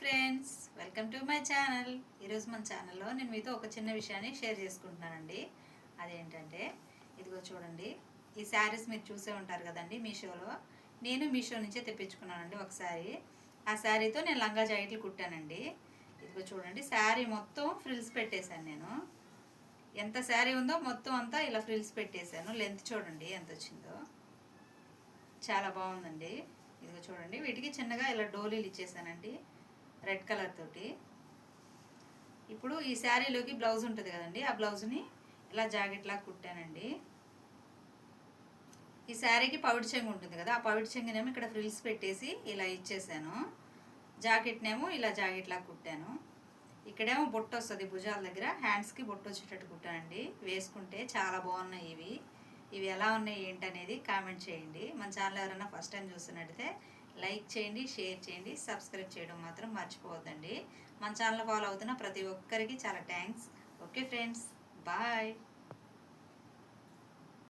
Friends, welcome to my channel. ఈరోజు మన ఛానల్లో నేను మీతో ఒక చిన్న విషయాన్ని షేర్ చేసుకుంటున్నానండి. అదేంటంటే ఇదిగో చూడండి, ఈ శారీస్ మీరు చూసే ఉంటారు కదండి మీషోలో. నేను మీషో నుంచే తెప్పించుకున్నానండి ఒకసారి. ఆ శారీతో నేను లంగా జాకెట్లు కుట్టానండి. ఇదిగో చూడండి, శారీ మొత్తం ఫ్రిల్స్ పెట్టేశాను నేను. ఎంత శారీ ఉందో మొత్తం అంతా ఇలా ఫ్రిల్స్ పెట్టేశాను. లెంత్ చూడండి ఎంత వచ్చిందో, చాలా బాగుందండి. ఇదిగో చూడండి, వీటికి చిన్నగా ఇలా డోలీలు ఇచ్చేసానండి రెడ్ కలర్ తోటి. ఇప్పుడు ఈ శారీలోకి బ్లౌజ్ ఉంటుంది కదండి, ఆ బ్లౌజ్ని ఇలా జాకెట్ లాగా కుట్టానండి. ఈ శారీకి పవిడి చెంగు ఉంటుంది కదా, ఆ పవిడి చెంగునేమో ఇక్కడ ఫ్రిల్స్ పెట్టేసి ఇలా ఇచ్చేసాను. జాకెట్నేమో ఇలా జాకెట్ లాగా కుట్టాను. ఇక్కడేమో బొట్టు వస్తుంది భుజాల దగ్గర, హ్యాండ్స్కి బొట్టు వచ్చేటట్టు కుట్టానండి. వేసుకుంటే చాలా బాగున్నాయి ఇవి ఎలా ఉన్నాయి ఏంటనేది కామెంట్ చేయండి. మన ఛానల్ ఎవరైనా ఫస్ట్ టైం చూస్తున్నట్టయితే లైక్ చేయండి, షేర్ చేయండి, సబ్స్క్రైబ్ చేయడం మాత్రం మర్చిపోవద్దండి. మన ఛానల్ ఫాలో అవుతున్న ప్రతి ఒక్కరికి చాలా థ్యాంక్స్. Okay friends, bye.